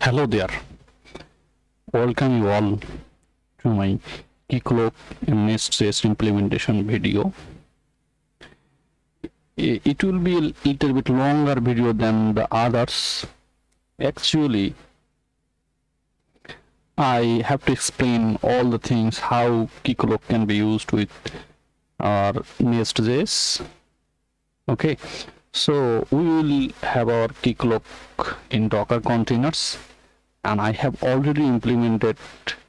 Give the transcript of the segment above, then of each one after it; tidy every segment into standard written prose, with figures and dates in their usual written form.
Hello there, welcome you all to my Keycloak+Nestjs implementation video. It will be a little bit longer video than the others. Actually, I have to explain all the things how Keycloak can be used with our Nest.js. Okay, so we will have our Keycloak in Docker containers, and I have already implemented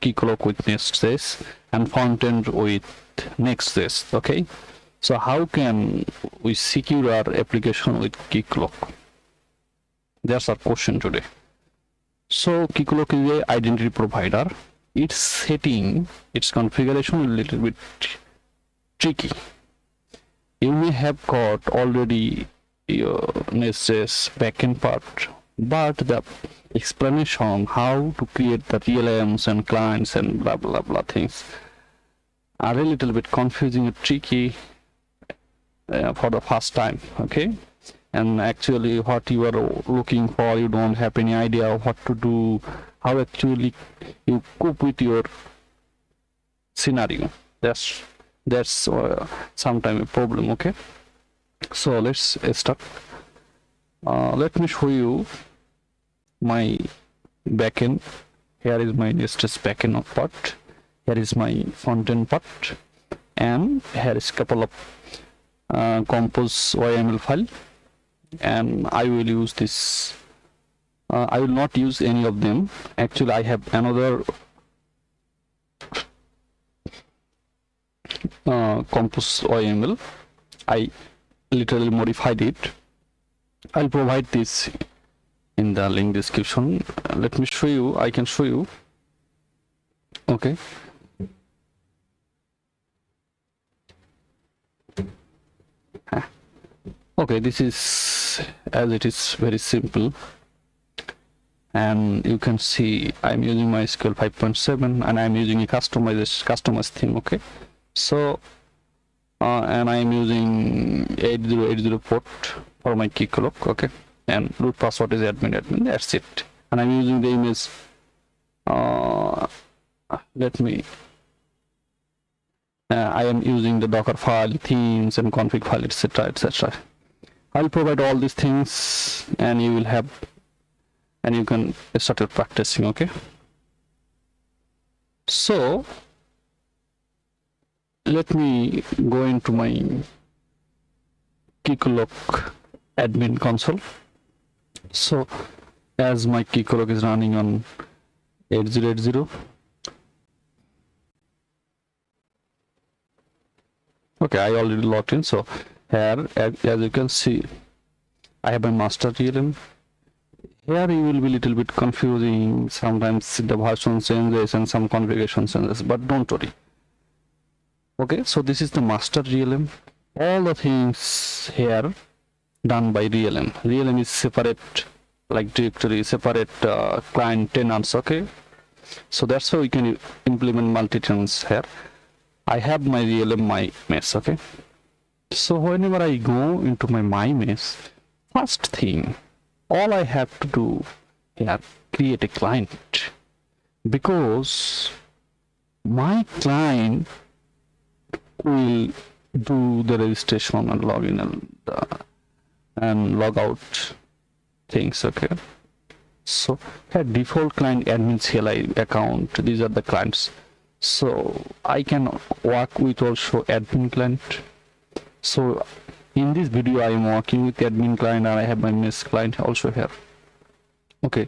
Keycloak with Nest.js and front-end with Next.js. Okay, so how can we secure our application with Keycloak? That's our question today. So Keycloak is an identity provider. Its setting, its configuration is a little bit tricky. You may have got already your Nest.js backend part, but the explanation how to create the realms and clients and blah blah blah things are a little bit confusing and tricky for the first time. Okay, and actually what you are looking for, you don't have any idea what to do, how actually you cope with your scenario. That's sometimes a problem. Okay, so let's start. Let me show you my backend. Here is my Nest.js backend part, here is my front-end part, and here is couple of compose YML file, and I will use this. I will not use any of them. Actually, I have another compose YML. I literally modified it. I'll provide this in the link description. Let me show you. I can show you. Okay, okay, this is as it is, very simple, and you can see I'm using MySQL 5.7 and I'm using a customized theme. Okay, so and I'm using 8080 port for my Keycloak. Okay, and root password is admin. That's it. And I'm using the image. Let me. I am using the Docker file, themes, and config file, etc., etc. I'll provide all these things, and you will have, and you can start practicing. Okay. So let me go into my Keycloak admin console. So as my Keycloak is running on 8080, okay, I already logged in. So here, as you can see, I have my master realm. Here you will be a little bit confusing. Sometimes the version changes and some configuration changes, but don't worry. Okay, so this is the master realm. All the things here done by realm. Realm is separate, like directory, separate client tenants. Okay, so that's how we can implement multi-tenants here. I have my realm, my mesh. Okay, so whenever I go into my mesh, first thing, all I have to do here, create a client, because my client will do the registration and login and log out things. Okay, so here default client admin CLI account, these are the clients. So I can work with also admin client. So in this video I am working with admin client, and I have my mesh client also here. Okay,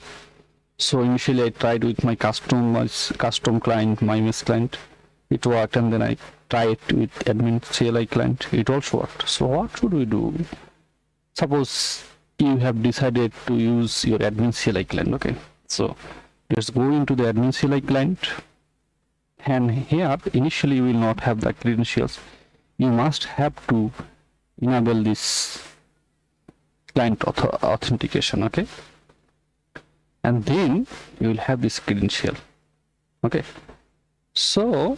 so initially I tried with my custom client, my mesh client, it worked, and then I tried with admin CLI client, it also worked. So what should we do? Suppose you have decided to use your admin CLI client. Okay, so let's go into the admin CLI client, and here initially you will not have the credentials. You must have to enable this client authentication. Okay, and then you will have this credential. Okay, so,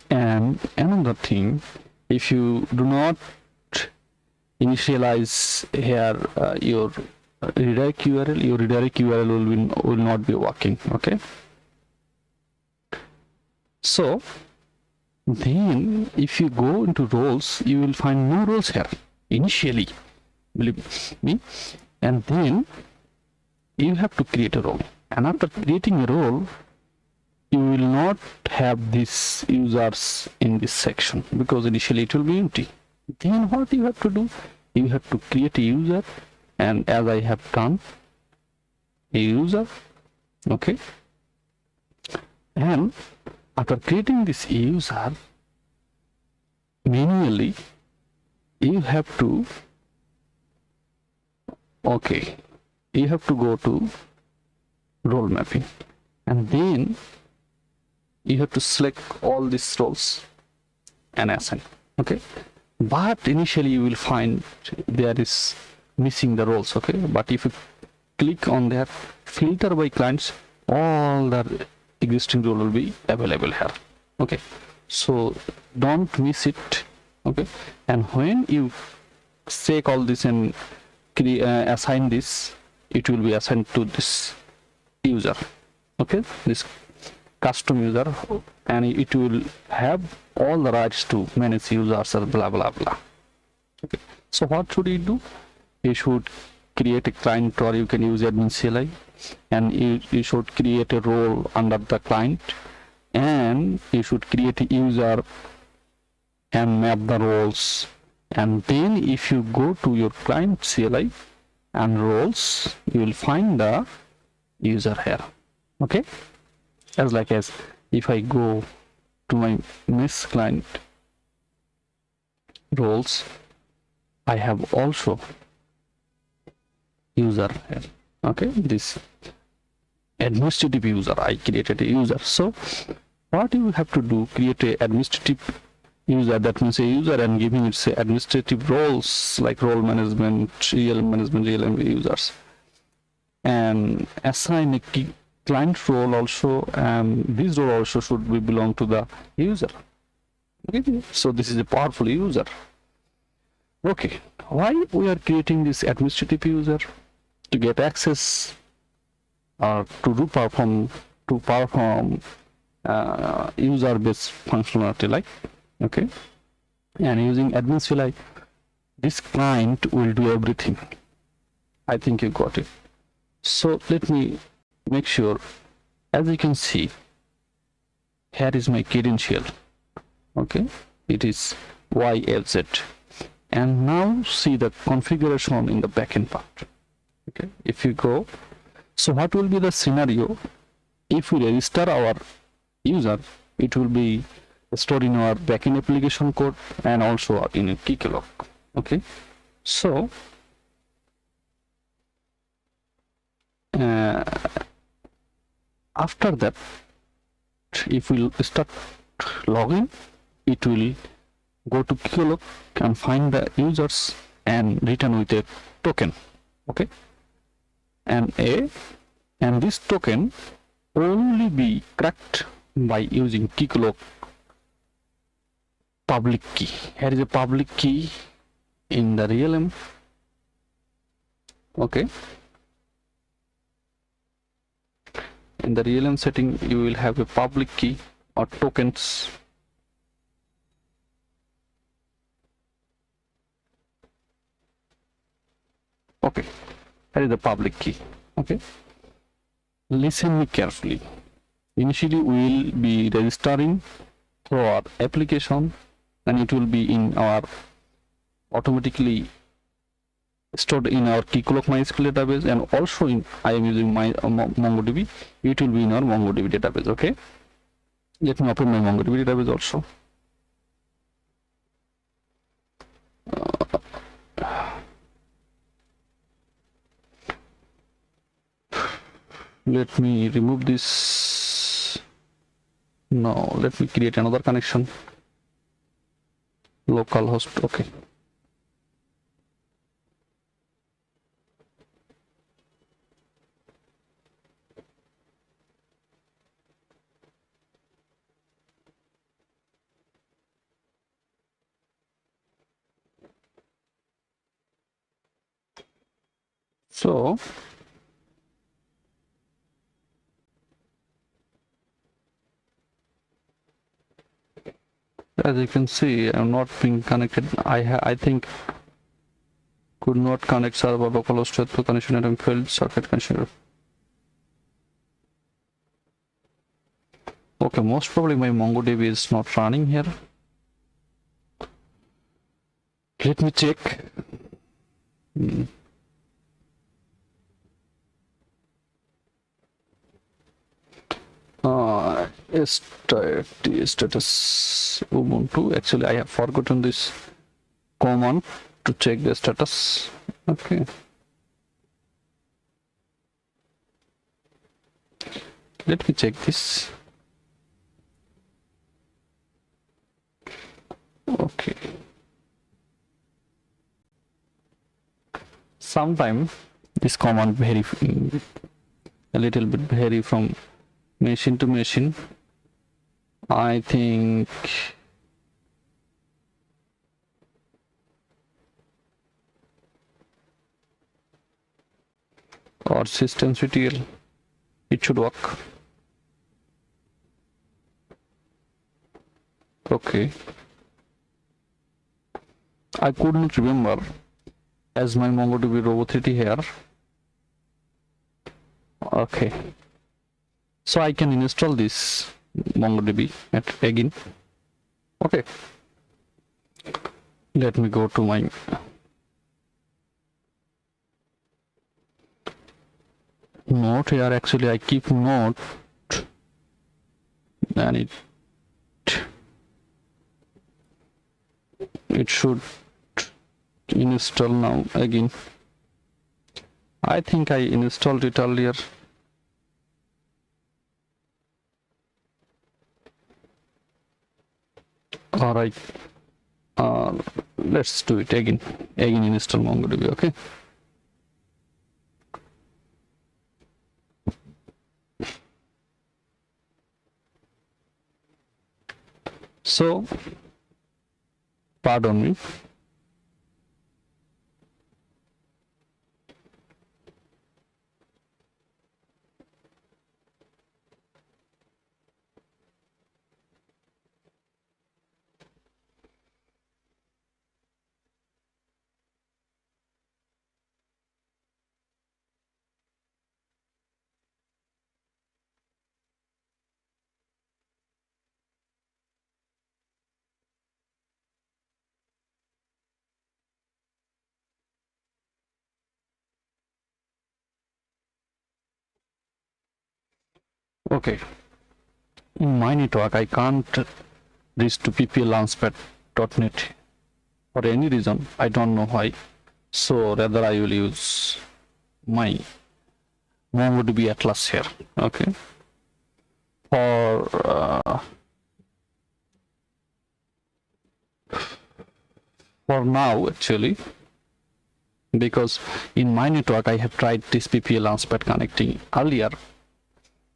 and another thing, if you do not initialize here your redirect URL, your redirect URL will not be working. Okay, so then if you go into roles, you will find no roles here initially, believe me, and then you have to create a role, and after creating a role you will not have these users in this section because initially it will be empty. Then what you have to do, you have to create a user, and as I have done a user. Okay, and after creating this user manually, you have to you have to go to role mapping, and then you have to select all these roles and assign. Okay, but initially you will find there is missing the roles. Okay, but if you click on that filter by clients, all the existing role will be available here. Okay, so don't miss it. Okay, and when you check all this and assign this, it will be assigned to this user. Okay, this custom user, and it will have all the rights to manage users or blah blah blah. Okay, so what should you do? You should create a client, or you can use admin CLI, and you should create a role under the client, and you should create a user and map the roles, and then if you go to your client CLI and roles, you will find the user here. Okay, as if I go to my mesh client roles, I have also user here. Okay, this administrative user, I created a user. So what you have to do, create a administrative user, that means a user, and giving it say administrative roles like role management, real users, and assign a key client role also, and this role also should be belong to the user. Okay, so this is a powerful user. Okay, why we are creating this administrative user? To get access or to perform user based functionality, like, okay, and using admin CLI, this client will do everything. I think you got it. So let me make sure. As you can see, here is my credential. Okay, it is YFZ, and now see the configuration in the backend part. Okay, if you go, so what will be the scenario if we register our user? It will be stored in our backend application code and also in a Keycloak. Okay, so after that, if we start login, it will go to Keycloak and find the users and return with a token. Okay, and this token only be cracked by using Keycloak public key. Here is a public key in the realm. Okay, in the realm setting, you will have a public key or tokens. Okay, that is the public key. Okay, listen me carefully. Initially we will be registering through our application, and it will be in our automatically stored in our Keycloak MySQL database, and also in I am using my MongoDB, it will be in our MongoDB database. Okay, let me open my MongoDB database also. Let me remove this. Now let me create another connection. Localhost. Okay. So as you can see, I'm not being connected. I think could not connect server localhost to connection item failed socket connection. Okay, most probably my MongoDB is not running here. Let me check. Status Ubuntu. Actually, I have forgotten this command to check the status. Okay. Let me check this. Okay. Sometimes this command vary a little bit vary from machine to machine. I think or systemctl, it should work. Okay. I couldn't remember as my MongoDB Robo3D here. Okay. So I can install this MongoDB again. Okay. Let me go to my note here. Actually, I keep note and it should install now again. I think I installed it earlier. Alright, let's do it again install MongoDB. Okay, so pardon me. Okay, in my network I can't reach to ppl-launchpad.net for any reason. I don't know why. So rather I will use my MongoDB Atlas here. Okay, for now actually, because in my network I have tried this ppl-launchpad connecting earlier.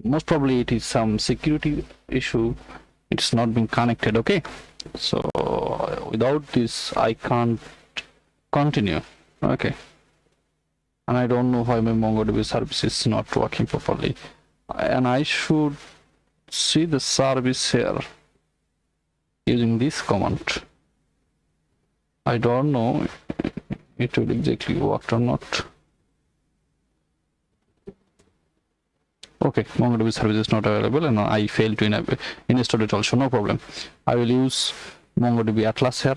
Most probably it is some security issue, it's not been connected. Okay, so without this I can't continue. Okay, and I don't know why my MongoDB service is not working properly, and I should see the service here using this command. I don't know it will exactly work or not. Okay, MongoDB service is not available and I failed to install it also. No problem. I will use MongoDB Atlas here.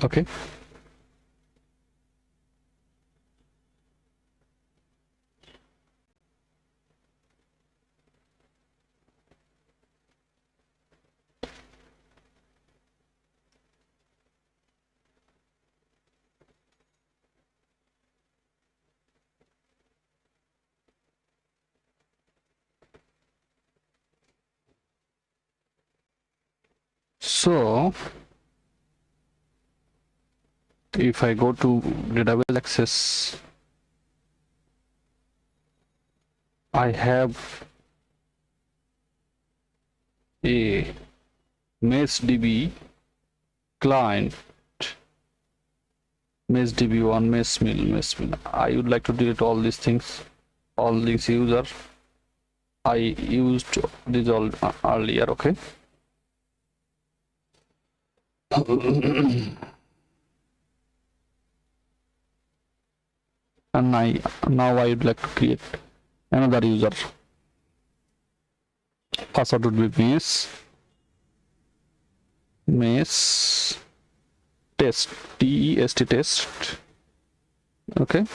Okay. So if I go to database access, I have a MeshDB client mesh db1 mesh mill. I would like to delete all these things, all these user. I used this all earlier. Okay. And now I would like to create another user. Password would be mesh test, test test. Okay,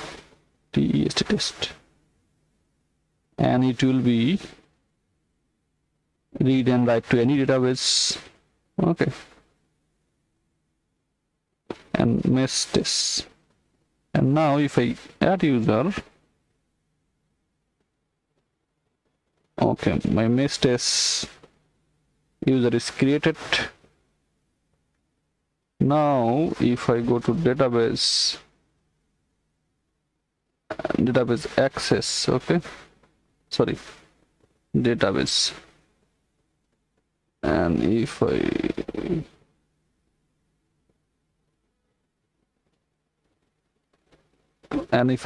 test test, and it will be read and write to any database. Okay, and mesh test. And now if I add user, okay, my mesh test user is created. Now if I go to database access, okay, sorry, database, and if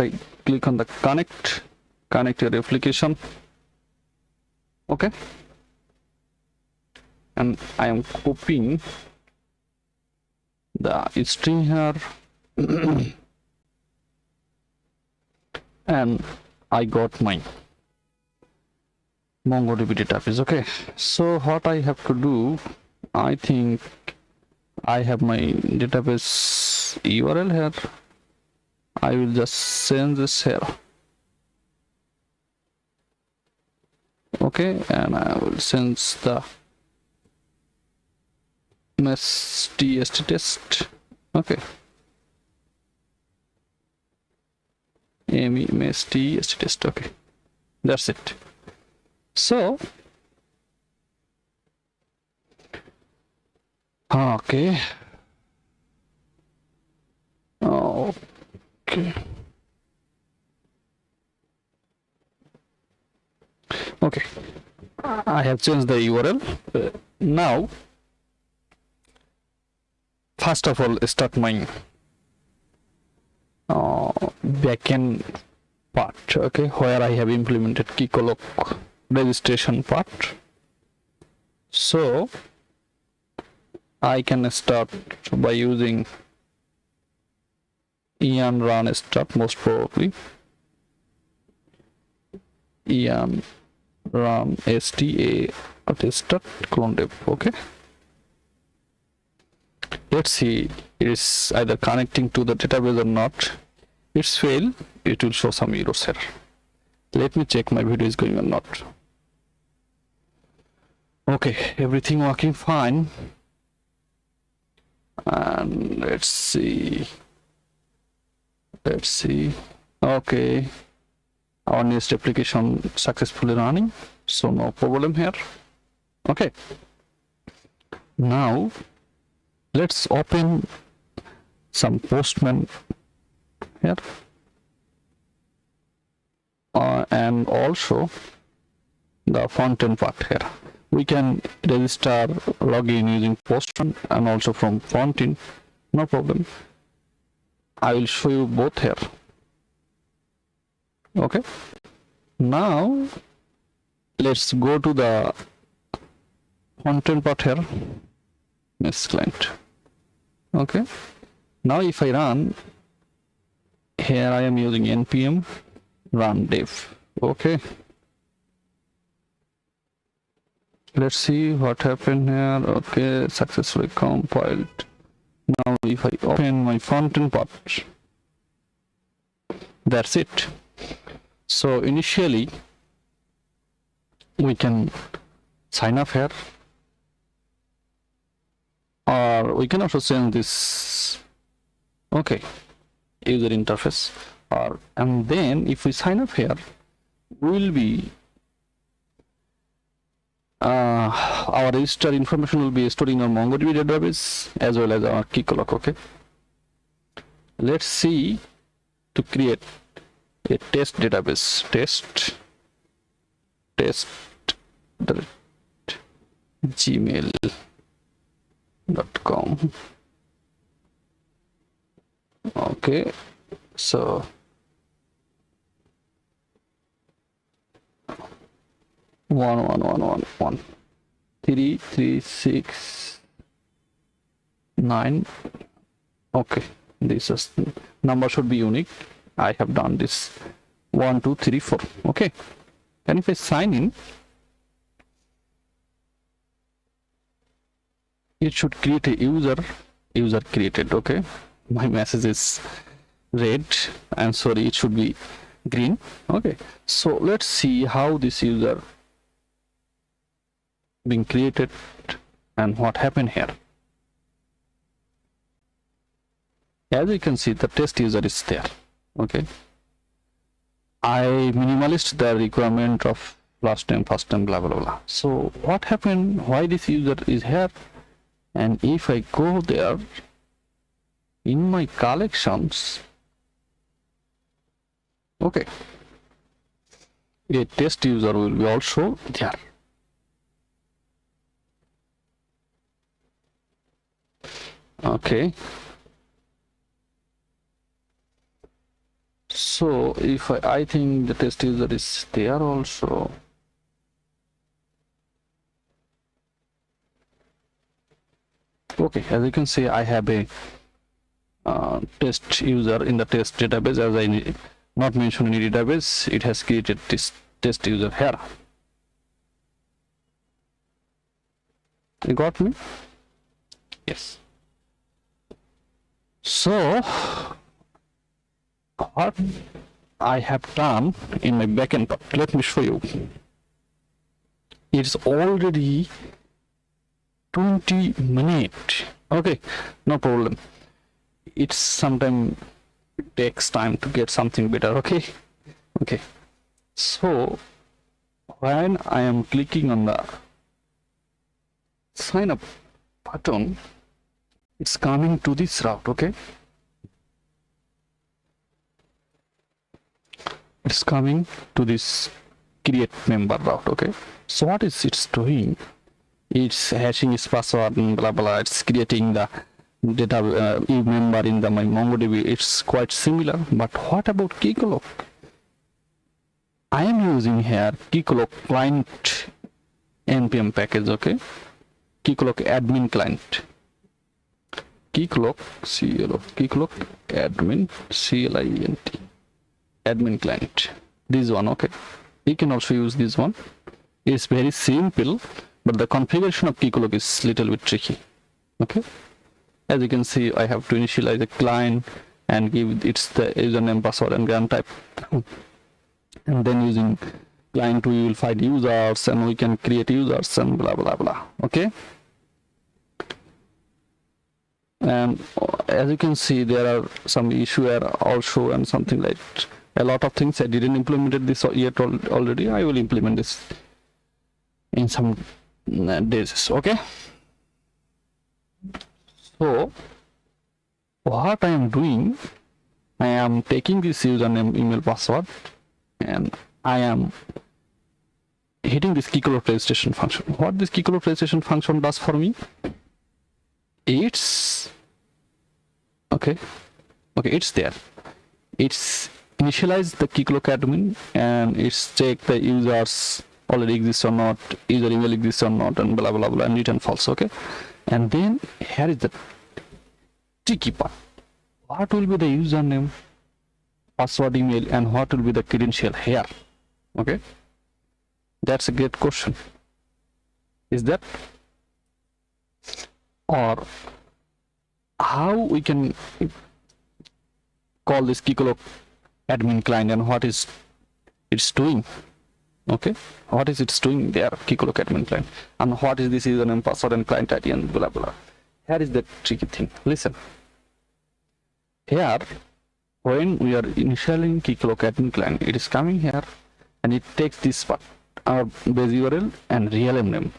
I click on the connect your application, okay, and I am copying the string here and I got my MongoDB database. Okay, so what I have to do, I think I have my database URL here. I will just send this here. Okay, and I will send the mesh test. Okay, mesh test. Okay, that's it. So okay, okay, I have changed the URL. Now first of all, start my backend part, okay, where I have implemented Keycloak registration part. So I can start by using Ian run start, most probably Ian run sta start clone dev. Okay, let's see, it's either connecting to the database or not. It's failed, it will show some errors here. Let me check my video is going or not. Okay, everything working fine. And let's see. Okay, our Nest application successfully running, so no problem here. Okay, now let's open some Postman here, and also the front-end part here. We can register login using Postman and also from front-end, no problem. I will show you both here. Okay, now let's go to the front-end part here, Nest client. Okay, now if I run here, I am using npm run dev. Okay, let's see what happened here. Okay, successfully compiled. Now if I open my front-end part, that's it. So initially we can sign up here, or we can also send this, okay, user interface, or and then if we sign up here, will be our register information will be stored in our MongoDB database as well as our Keycloak. Okay, let's see to create a test database, test.gmail.com. Okay, so 1 3 3 6 9. Okay, this is number should be unique. I have done this 1 2 3 4. Okay, and if I sign in, it should create a user created. Okay, my message is red, and sorry, it should be green. Okay, so let's see how this user being created and what happened here. As you can see, the test user is there. Okay, I minimalist the requirement of last name, first name, blah blah blah. So what happened, why this user is here? And if I go there in my collections, okay, a test user will be also there. Okay, so if I think the test user is there also. Okay, as you can see, I have a test user in the test database. As I not mentioned in the database, it has created this test user here. You got me? Yes. So what I have done in my backend, let me show you. It's already 20 minutes. Okay, no problem. It's sometimes takes time to get something better. Okay, so when I am clicking on the sign up button, it's coming to this route. Okay, it's coming to this create member route. Okay, so what is it doing? It's hashing its password and blah blah. It's creating the data member in the my MongoDB. It's quite similar. But what about Keycloak? I am using here Keycloak client npm package. Okay, Keycloak admin client. Keycloak Keycloak admin client admin client. This one. Okay, you can also use this one. It's very simple, but the configuration of Keycloak is little bit tricky. Okay, as you can see, I have to initialize a client and give it's the username, password, and grant type, and then using client we will find users and we can create users and blah blah blah. Okay, and as you can see, there are some issue here also and something like a lot of things. I didn't implement this yet already. I will implement this in some days. Okay, so what I am doing, I am taking this username, email, password, and I am hitting this Keycloak registration function. What this Keycloak registration function does for me, it's okay, it's there. It's initialize the Keycloak admin and it's check the users already exist or not, user email exists or not, and blah blah blah, and return false. Okay, and then here is the tricky part. What will be the username, password, email, and what will be the credential here? Okay, that's a great question. Is that, or how we can call this Keycloak admin client and what is it's doing? Okay, what is it doing there, Keycloak admin client, and what is this username, password, and client ID, and blah blah. Here is the tricky thing. Listen, here when we are initializing Keycloak admin client, it is coming here and it takes this part, our base URL and real name,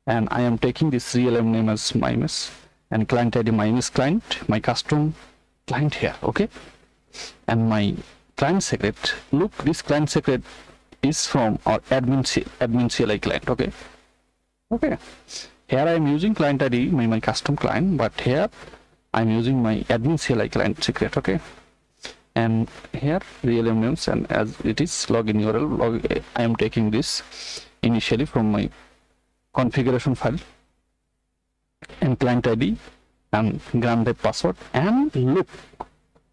and I am taking this real name as my MS and client ID my MS client, my custom client here. Okay, and my client secret, look, this client secret is from our admin CLI client. Okay, here I am using client ID my custom client, but here I'm using my admin CLI client secret. Okay, and here real names, and as it is login URL, I am taking this initially from my configuration file, and client ID and grant type password. And look,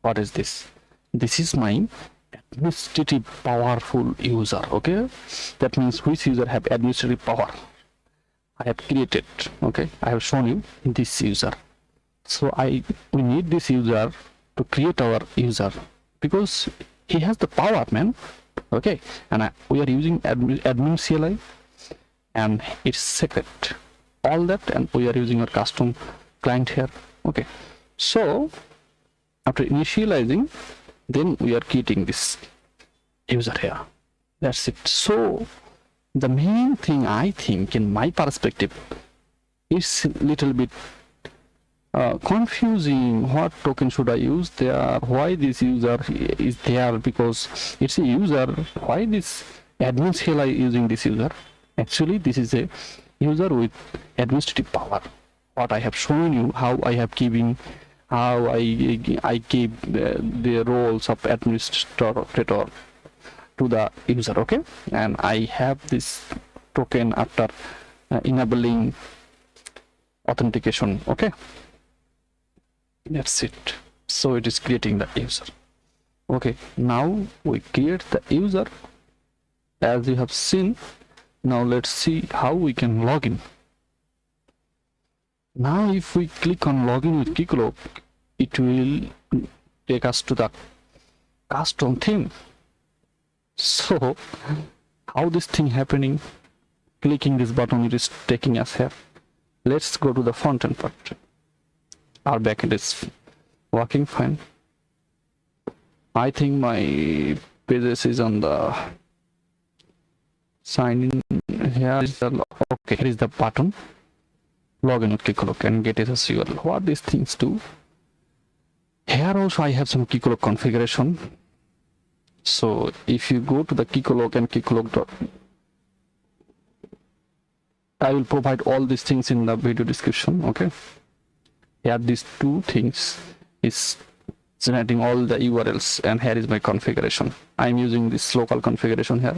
what is this? This is my administrative powerful user. Okay, that means which user have administrative power I have created. Okay, I have shown you this user. So we need this user to create our user because he has the power, man. Okay, and we are using admin CLI, and it's secret, all that, and we are using our custom client here. Okay, so after initializing, then we are creating this user here. That's it. So the main thing, I think, in my perspective, is a little bit confusing. What token should I use there? Why this user is there? Because it's a user. Why this admin CLI using this user? Actually, this is a user with administrative power. What I have shown you, how I have given, how I gave the roles of administrator to the user. Okay, and I have this token after enabling authentication. Okay, that's it. So it is creating the user. Okay, now we create the user as you have seen. Now let's see how we can log in. Now if we click on login with Keycloak, it will take us to the custom theme. So how this thing happening? Clicking this button, it is taking us here. Let's go to the front end part. Our backend is working fine. I think my pages is on the sign in. Here is the okay. Here is the button. Login with Keycloak and get as URL. What these things do? Here also I have some Keycloak configuration. So if you go to the Keycloak and Keycloak, I will provide all these things in the video description. Okay. Here these two things is generating all the URLs, and here is my configuration. I'm using this local configuration here.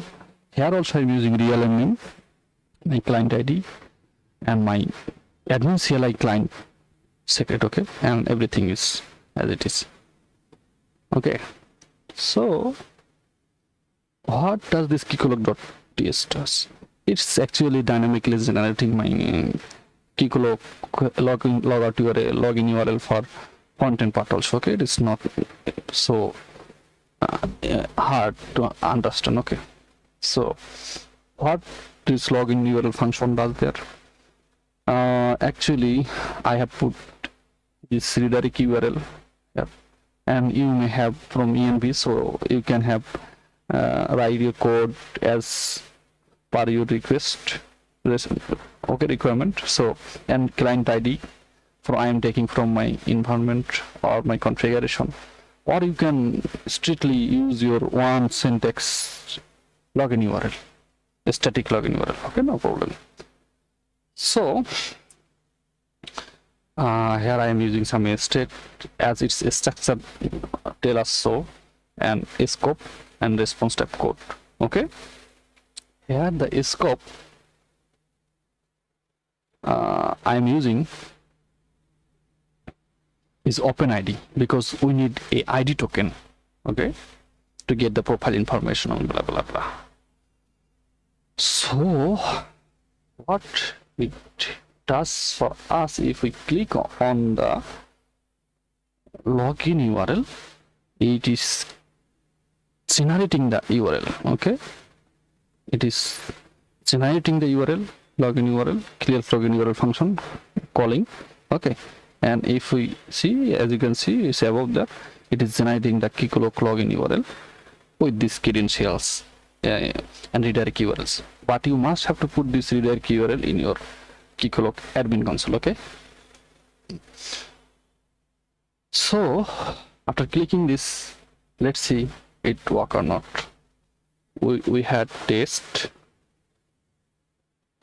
Here also I'm using real name, my client ID, and my admin CLI client secret. Okay, and everything is as it is. Okay, so what does this Keycloak.ts does? It's actually dynamically generating my Keycloak login URL for content part also. Okay, it is not so hard to understand. Okay, so what this login URL function does there? Actually, I have put this redirect URL here, and you may have from env, so you can have write your code as per your request. Okay, requirement. So, and client ID I am taking from my environment or my configuration, or you can strictly use your one syntax login URL, a static login URL. Okay, no problem. So here I am using some state as its structure tell us so, and scope and response type code. Okay, here the scope I am using is OpenID because we need a ID token, okay, to get the profile information on blah blah blah. So what it does for us, if we click on the login URL, it is generating the URL. Okay, it is generating the URL, login URL, clear login URL function calling. Okay, and if we see, as you can see, it's above that, it is generating the Keycloak login URL with these credentials and redirect URLs. But you must have to put this redirect URL in your Keycloak admin console. Okay, so after clicking this, let's see it work or not. We had test @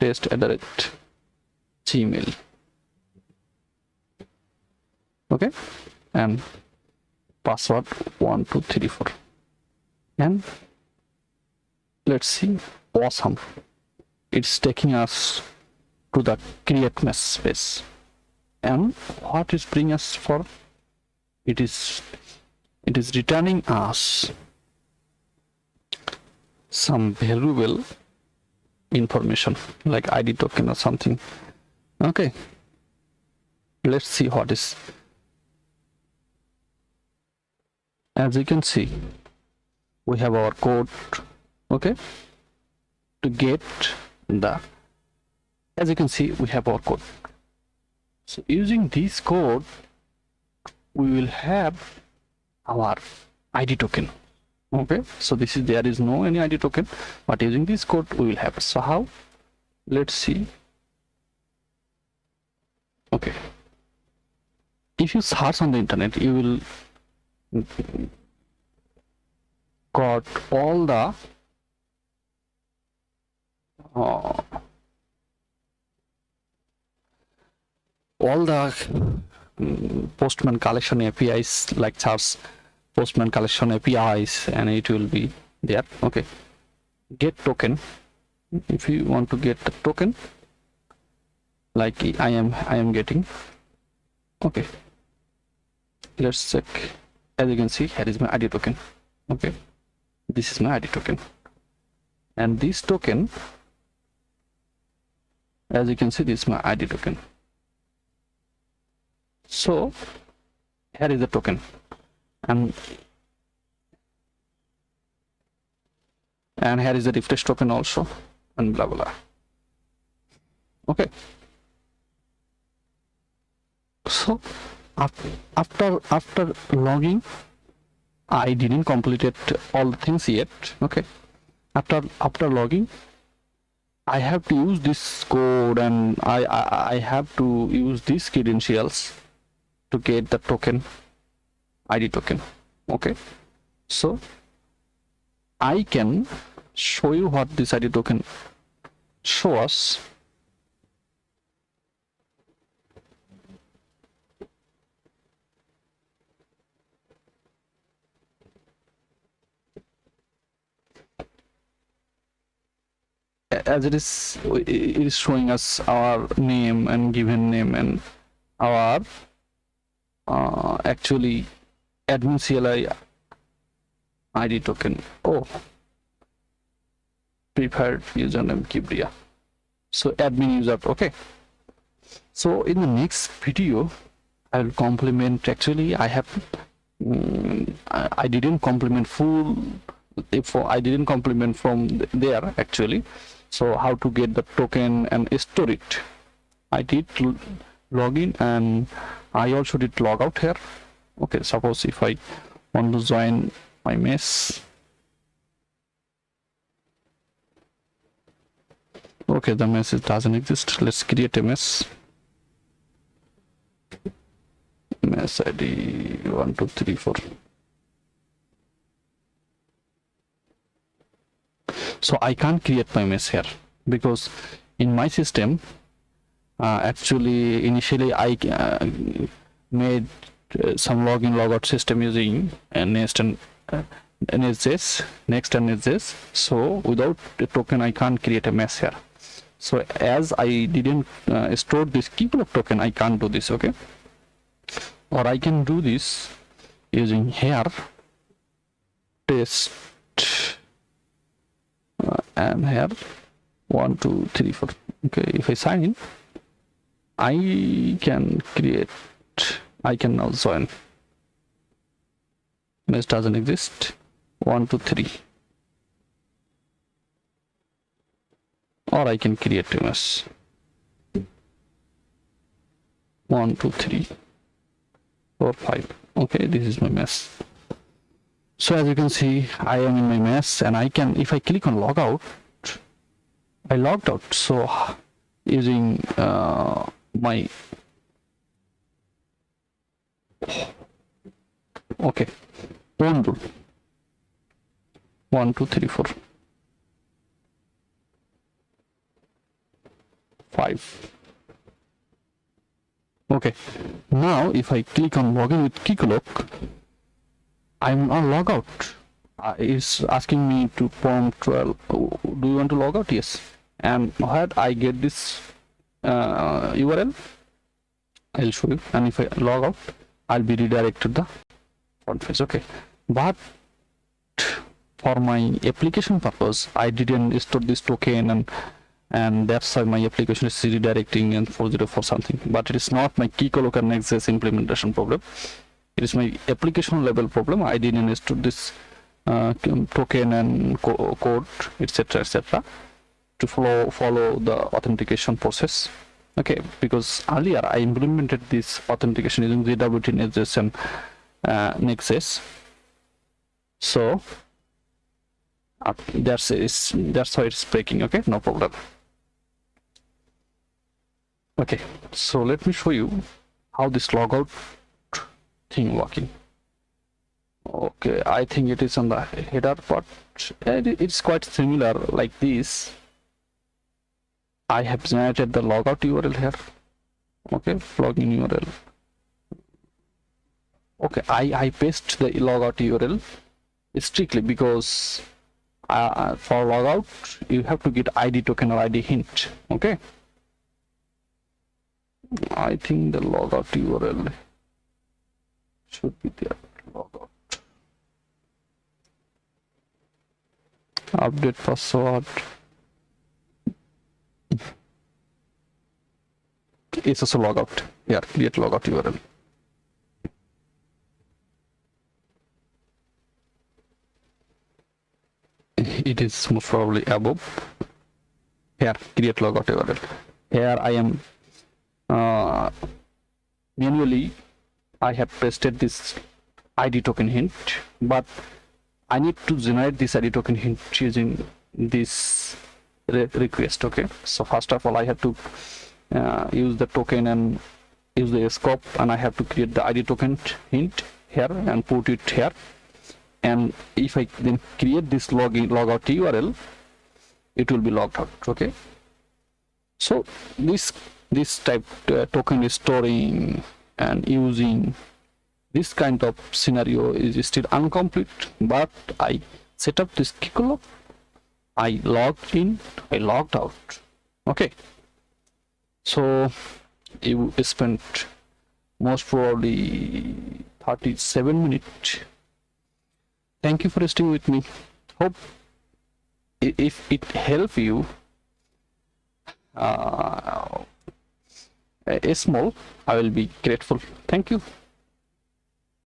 Gmail. Okay, and password 1234, and let's see. Awesome, it's taking us to the create mesh space, and what is bring us for it is returning us some valuable information like ID token or something. Okay, let's see what is. As you can see, we have our code. Okay, to get the, as you can see, we have our code. So using this code, we will have our ID token. Okay, so this is, there is no any ID token, but using this code we will have. So how? Let's see. Okay, if you search on the internet, you will got all the Postman collection APIs, like charts Postman collection APIs, and it will be there. Okay, get token. If you want to get the token, like I am getting. Okay, let's check. As you can see, here is my ID token. Okay, this is my ID token, and this token, as you can see, this is my ID token. So here is the token, and here is the refresh token also, and blah blah. Okay, so after logging, I didn't completed all the things yet. Okay, after logging, I have to use this code, and I have to use these credentials to get the token, ID token. Okay, so I can show you what this ID token show us. As it is showing us our name and given name and our actually admin CLI ID token. Oh, preferred username Kibria. So admin user. Okay, so in the next video I will complement. Actually I have I didn't complement full, if I didn't complement from there actually. So how to get the token and store it, I did login, and I also did log out here. Okay, suppose if I want to join my mesh. Okay, the mesh doesn't exist. Let's create a mesh. Mesh ID 1234. So I can't create my mesh here because in my system, actually initially I made some login logout system using Nest and Nestjs, Next and Nestjs. So without a token I can't create a mesh here. So as I didn't store this Keycloak token, I can't do this. Okay, or I can do this using here test and here 1 2 3 4. Okay, if I sign in, I can create, I can now join. Mesh doesn't exist. 1 2 3, or I can create a mesh. 1 2 3 4 5. Okay, this is my mesh. So as you can see, I am in my mesh, and I can, if I click on logout, I logged out. So using my okay, one rule 1 2 3 4 5. Okay, now if I click on login with Keycloak, I'm on logout. It's asking me to prompt 12. Do you want to log out? Yes. And where I get this URL, I'll show you. And if I log out, I'll be redirected the front page. Okay. But for my application purpose, I didn't store this token, and that's why my application is redirecting and 404 something. But it is not my Keycloak+Nestjs implementation problem. It is my application level problem. I didn't store this token and code, etc., to follow the authentication process. Okay, because earlier I implemented this authentication using JWT and Nextjs. So that's why it's breaking. Okay, no problem. Okay, so let me show you how this logout thing working. Okay, I think it is on the header part. It's quite similar like this. I have generated the logout URL here. Okay, login URL. Okay, I paste the logout URL strictly because for logout you have to get ID token or ID hint. Okay, I think the logout URL should be there. Logout. Update password. It's also logout. Here, create logout URL. It is most probably above. Here, create logout URL. Here I am manually I have pasted this ID token hint, but I need to generate this ID token hint using this request. Okay, so first of all I have to use the token and use the scope, and I have to create the ID token hint here and put it here. And if I then create this logout URL, it will be logged out. Okay, so this type token storing and using this kind of scenario is still incomplete, but I set up this Keycloak, I logged in, I logged out. Okay, so you spent most probably 37 minutes. Thank you for staying with me. Hope if it help you small, I will be grateful. Thank you.